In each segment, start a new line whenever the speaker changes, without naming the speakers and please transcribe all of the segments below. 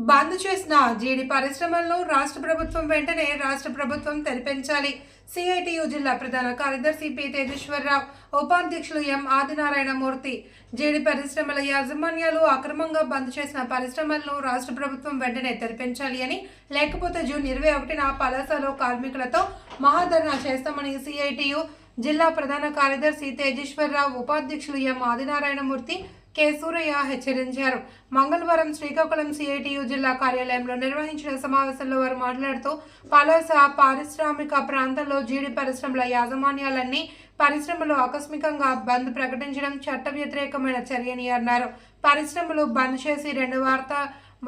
బంద్ చేసిన జీడి పరిశ్రమలను రాష్ట్ర ప్రభుత్వం వెంటనే రాష్ట్ర ప్రభుత్వం తెరిపించాలి. సిఐటియు జిల్లా ప్రధాన కార్యదర్శి పి తేజేశ్వరరావు, ఉపాధ్యక్షులు ఎం ఆదినారాయణమూర్తి. జీడి పరిశ్రమల యాజమాన్యాలు అక్రమంగా బంద్ చేసిన పరిశ్రమలను రాష్ట్ర ప్రభుత్వం వెంటనే తెరిపించాలి అని, లేకపోతే జూన్ 21న పలాసలో కార్మికులతో మహాధర్నా చేస్తామని సిఐటియు జిల్లా ప్రధాన కార్యదర్శి తేజేశ్వరరావు, ఉపాధ్యక్షులు ఎం ఆదినారాయణమూర్తి, కె సూరయ్య హెచ్చరించారు. మంగళవారం శ్రీకాకుళం సిఐటియు జిల్లా కార్యాలయంలో నిర్వహించిన సమావేశంలో వారు మాట్లాడుతూ, పలాస పారిశ్రామిక ప్రాంతంలో జీడి పరిశ్రమల యాజమాన్యాలన్నీ పరిశ్రమలు ఆకస్మికంగా బంద్ ప్రకటించడం చట్ట వ్యతిరేకమైన చర్యని అన్నారు. పరిశ్రమలు బంద్ చేసి 2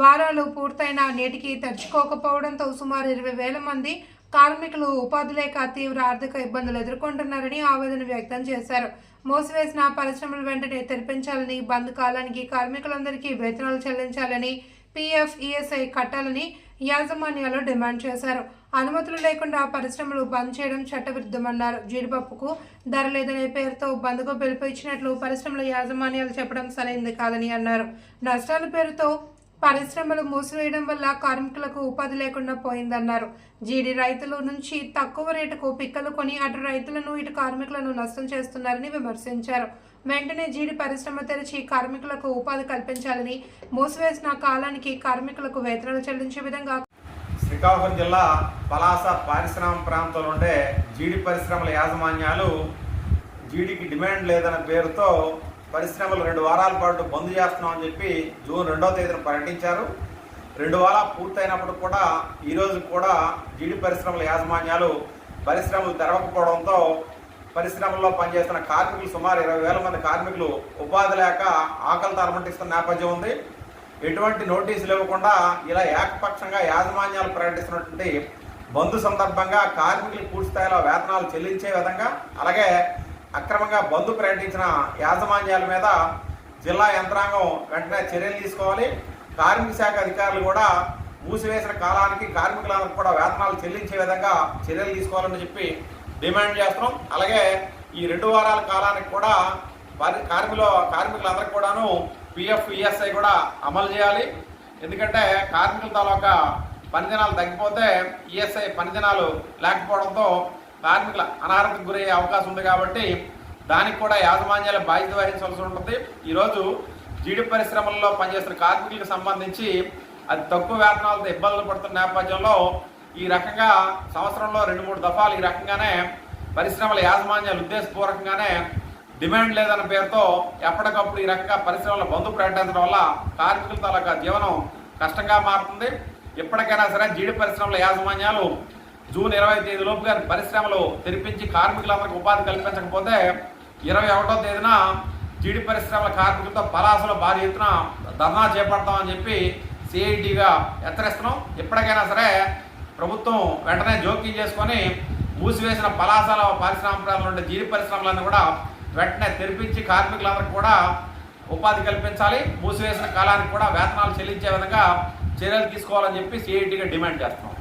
వారాలు పూర్తయినా నేటికి తెరుచుకోకపోవడంతో సుమారు 20,000 మంది కార్మికులు ఉపాధి లేక తీవ్ర ఆర్థిక ఇబ్బందులు ఎదుర్కొంటున్నారని ఆవేదన వ్యక్తం చేశారు. మూసివేసిన పరిశ్రమలు వెంటనే తెరిపించాలని, బంద్ కాలానికి కార్మికులందరికీ వేతనాలు చెల్లించాలని, పిఎఫ్, ఈఎస్ఐ కట్టాలని యాజమాన్యాలు డిమాండ్ చేశారు. అనుమతులు లేకుండా పరిశ్రమలు బంద్ చేయడం చట్టవిరుద్ధమన్నారు. జీడిపప్పుకు ధర లేదనే పేరుతో బంద్కు పిలుపు ఇచ్చినట్లు పరిశ్రమల యాజమాన్యాలు చెప్పడం సరైంది కాదని అన్నారు. నష్టాల పేరుతో పరిశ్రమలు మూసివేయడం వల్ల కార్మికులకు ఉపాధి లేకుండా పోయిందన్నారు. జీడి రైతుల నుంచి తక్కువ రేటుకు పిక్కలు కొని అటు రైతులను ఇటు కార్మికులను నష్టం చేస్తున్నారని విమర్శించారు. వెంటనే జీడి పరిశ్రమ తెరిచి కార్మికులకు ఉపాధి కల్పించాలని, మూసివేసిన కాలానికి కార్మికులకు వేతనాలు చెల్లించే విధంగా.
శ్రీకాకుళం జిల్లా పలాస పారిశ్రామిక ప్రాంతంలో ఉండే జీడి పరిశ్రమల యాజమాన్యాలు జీడికి డిమాండ్ లేదన్న పేరుతో పరిశ్రమలు 2 వారాల పాటు బంద్ చేస్తున్నామని చెప్పి జూన్ 2వ తేదీన ప్రకటించారు. 2 వారాలు పూర్తయినప్పుడు కూడా ఈరోజు కూడా జీడి పరిశ్రమల యాజమాన్యాలు పరిశ్రమలు తెరవకపోవడంతో పరిశ్రమల్లో పనిచేస్తున్న కార్మికులు సుమారు 20,000 మంది కార్మికులు ఉపాధి లేక ఆకలితో అలమటిస్తున్న నేపథ్యం ఉంది. ఎటువంటి నోటీసులు ఇవ్వకుండా ఇలా ఏకపక్షంగా యాజమాన్యాలు ప్రకటిస్తున్నటువంటి బంద్ సందర్భంగా కార్మికులు పూర్తిస్థాయిలో వేతనాలు చెల్లించే విధంగా, అలాగే అక్రమంగా బంద్ ప్రకటించిన యాజమాన్యాల మీద జిల్లా యంత్రాంగం వెంటనే చర్యలు తీసుకోవాలి. కార్మిక శాఖ అధికారులు కూడా మూసివేసిన కాలానికి కార్మికులందరికీ కూడా వేతనాలు చెల్లించే విధంగా చర్యలు తీసుకోవాలని చెప్పి డిమాండ్ చేస్తున్నాం. అలాగే ఈ 2 వారాల కాలానికి కూడా కార్మికులందరికీ కూడాను పిఎఫ్, ఈఎస్ఐ కూడా అమలు చేయాలి. ఎందుకంటే కార్మికుల తాలూకా పని దినాలు తగ్గిపోతే ఈఎస్ఐ పని దినాలు లేకపోవడంతో కార్మికుల అనారోగ్యకు గురయ్యే అవకాశం ఉంది. కాబట్టి దానికి కూడా యాజమాన్యాల బాధ్యత వహించవలసి ఉంటుంది. ఈరోజు జీడి పరిశ్రమల్లో పనిచేస్తున్న కార్మికులకు సంబంధించి అది తక్కువ వేతనాలతో ఇబ్బందులు పడుతున్న నేపథ్యంలో ఈ రకంగా సంవత్సరంలో 2-3 దఫాలు ఈ రకంగానే పరిశ్రమల యాజమాన్యాలు ఉద్దేశపూర్వకంగానే డిమాండ్ లేదన్న పేరుతో ఎప్పటికప్పుడు ఈ రకంగా పరిశ్రమల బంద్ ప్రకటించడం వల్ల కార్మికుల తాలూకా జీవనం కష్టంగా మారుతుంది. ఎప్పటికైనా సరే జీడి పరిశ్రమల యాజమాన్యాలు జూన్ 20వ తేదీలోపు గారి పరిశ్రమలు తెరిపించి కార్మికులందరికీ ఉపాధి కల్పించకపోతే 21వ తేదీన జీడి పరిశ్రమల కార్మికులతో పలాసలో భారీ ఎత్తున ధర్నా చేపడతామని చెప్పి సిఐటిగా హెచ్చరిస్తున్నాం. ఎప్పటికైనా సరే ప్రభుత్వం వెంటనే జోక్యం చేసుకొని మూసివేసిన పలాసలో పారిశ్రామిక ప్రాంతంలో ఉండే జీడి పరిశ్రమలన్నీ కూడా వెంటనే తెరిపించి కార్మికులందరికీ కూడా ఉపాధి కల్పించాలి. మూసివేసిన కాలానికి కూడా వేతనాలు చెల్లించే విధంగా చర్యలు తీసుకోవాలని చెప్పి సిఐటిగా డిమాండ్ చేస్తున్నాం.